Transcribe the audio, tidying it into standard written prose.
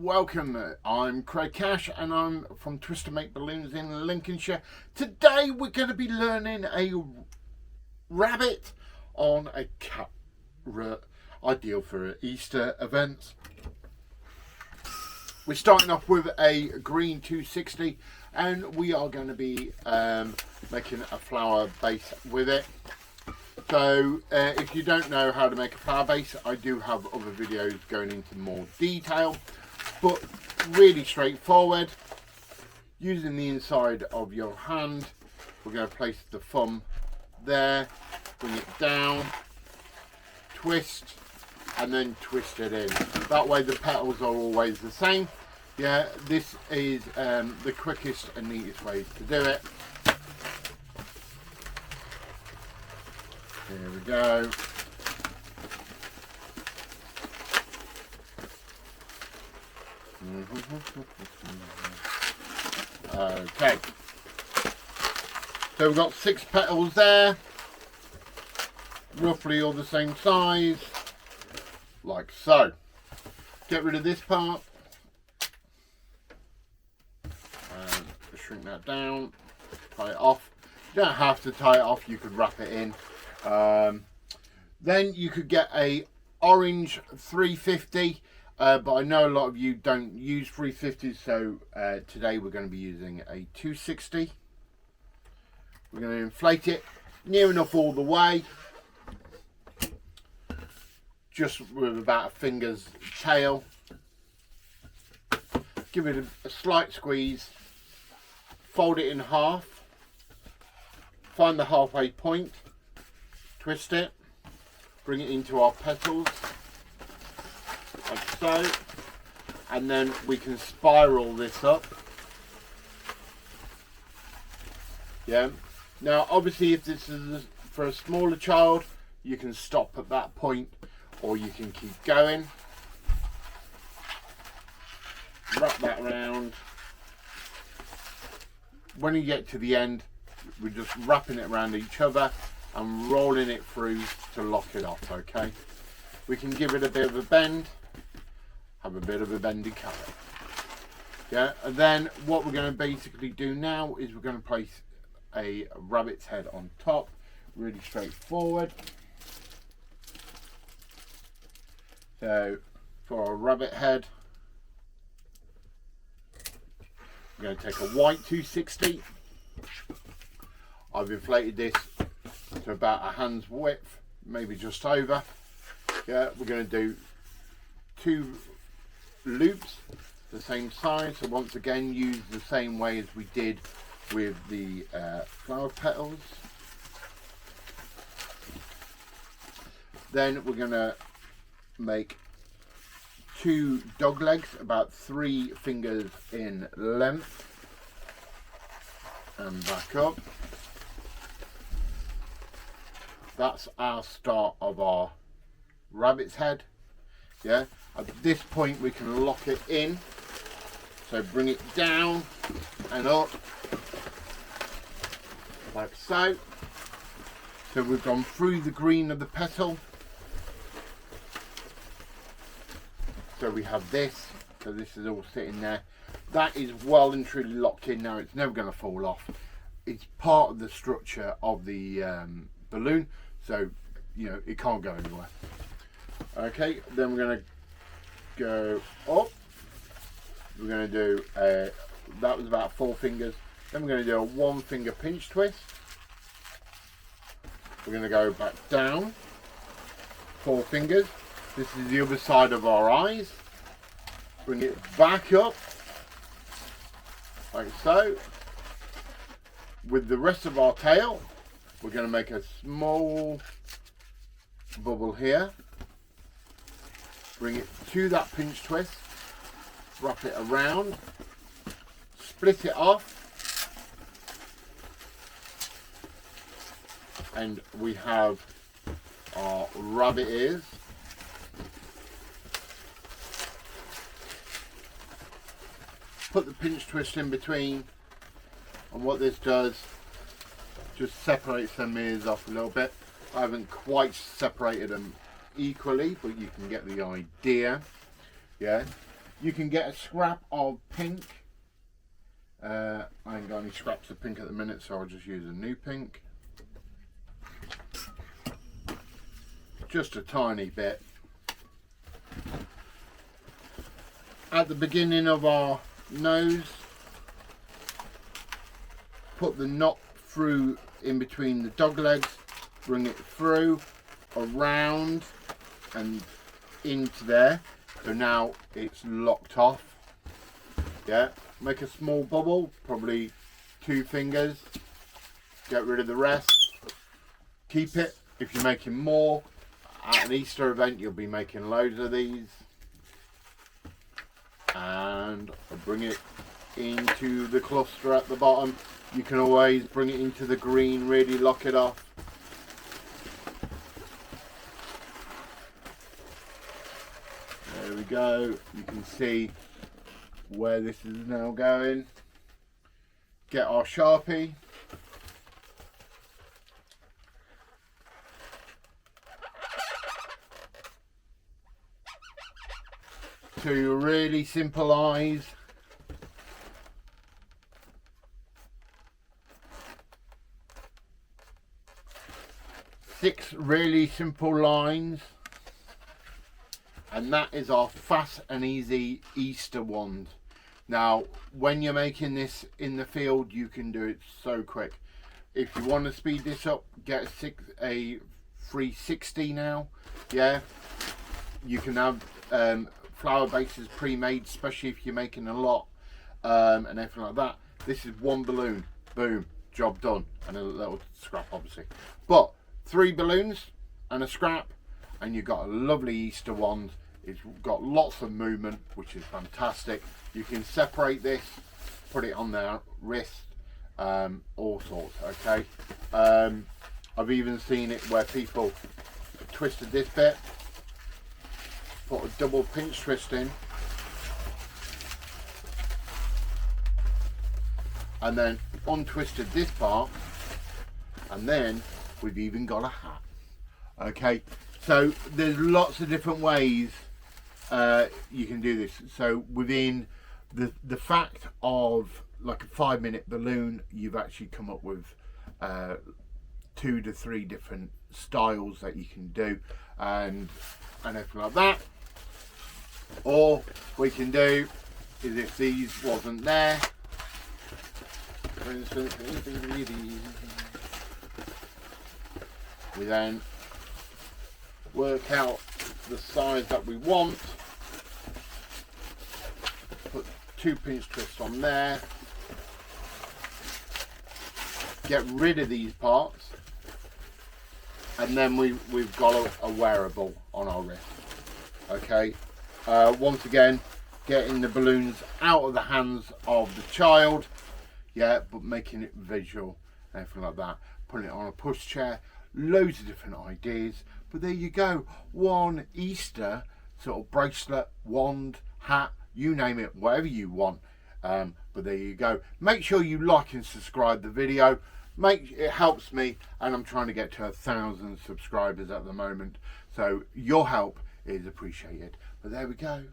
welcome. I'm Craig Cash and I'm from Twister Make Balloons in Lincolnshire. Today we're going to be learning a rabbit on a carrot, ideal for Easter events. We're starting off with a green 260 and we are going to be making a flower base with it. So if you don't know how to make a flower base, I do have other videos going into more detail, but really straightforward. Using the inside of your hand, we're going to place the thumb there, bring it down, twist, and then twist it in. That way the petals are always the same. Yeah, this is the quickest and neatest way to do it. Here we go. Okay. So we've got 6 petals there, roughly all the same size, like so. Get rid of this part and shrink that down, tie it off. You don't have to tie it off, you could wrap it in. Then you could get a orange 350, but I know a lot of you don't use 350s, so today we're going to be using a 260. We're going to inflate it near enough all the way, just with about a finger's tail. Give it a slight squeeze, fold it in half, find the halfway point, twist it, bring it into our petals, like so, and then we can spiral this up. Yeah. Now, obviously, if this is for a smaller child, you can stop at that point, or you can keep going. Wrap that around. When you get to the end, we're just wrapping it around each other and rolling it through to lock it off. Okay, we can give it a bit of a bend, have a bit of a bendy carrot. Yeah, and then what we're going to basically do now is we're going to place a rabbit's head on top. Really straightforward. So for a rabbit head, we're going to take a white 260. I've inflated this to about a hand's width, maybe just over. Yeah, we're going to do 2 loops the same size. So once again, use the same way as we did with the flower petals. Then we're going to make 2 dog legs about 3 fingers in length and back up. That's our start of our rabbit's head. Yeah, at this point we can lock it in, so bring it down and up like so. So we've gone through the green of the petal, so we have this, so this is all sitting there. That is well and truly locked in now. It's never going to fall off. It's part of the structure of the balloon, so you know it can't go anywhere. Okay, then we're going to go up. We're going to do that was about 4 fingers. Then we're going to do a 1 finger pinch twist. We're going to go back down 4 fingers. This is the other side of our eyes. Bring it back up like so. With the rest of our tail, we're going to make a small bubble here. Bring it to that pinch twist, wrap it around, split it off, and we have our rabbit ears. Put the pinch twist in between, and what this does, just separates them ears off a little bit. I haven't quite separated them equally, but you can get the idea. Yeah, You can get a scrap of pink. I ain't got any scraps of pink at the minute, so I'll just use a new pink. Just a tiny bit. At the beginning of our nose, put the knot through in between the dog legs, bring it through, around and into there. So now it's locked off. Yeah, make a small bubble, probably 2 fingers. Get rid of the rest. Keep it. If you're making more, at an Easter event you'll be making loads of these. And I'll bring it into the cluster at the bottom. You can always bring it into the green, really lock it off. There we go. You can see where this is now going. Get our Sharpie. To really simple eyes. Six really simple lines, and that is our fast and easy Easter wand. Now when you're making this in the field, you can do it so quick. If you want to speed this up, get a 360 now. Yeah, you can have flower bases pre-made, especially if you're making a lot and everything like that. This is one balloon, boom, job done, and a little scrap obviously, but 3 balloons and a scrap, and you've got a lovely Easter wand. It's got lots of movement, which is fantastic. You can separate this, put it on their wrist, all sorts. Okay, I've even seen it where people twisted this bit, put a double pinch twist in, and then untwisted this part, and then we've even got a hat. Okay, so there's lots of different ways you can do this. So within the fact of like a 5-minute balloon, you've actually come up with 2 to 3 different styles that you can do, and everything like that. Or we can do is, if these wasn't there, for instance, we then work out the size that we want, put 2 pinch twists on there, get rid of these parts, and then we've got a wearable on our wrist. Okay, once again, getting the balloons out of the hands of the child, yeah, but making it visual and everything like that. Putting it on a pushchair, loads of different ideas. But there you go, one Easter sort of bracelet, wand, hat, you name it, whatever you want. But there you go. Make sure you like and subscribe the video. It helps me, and I'm trying to get to 1,000 subscribers at the moment, so your help is appreciated. But there we go.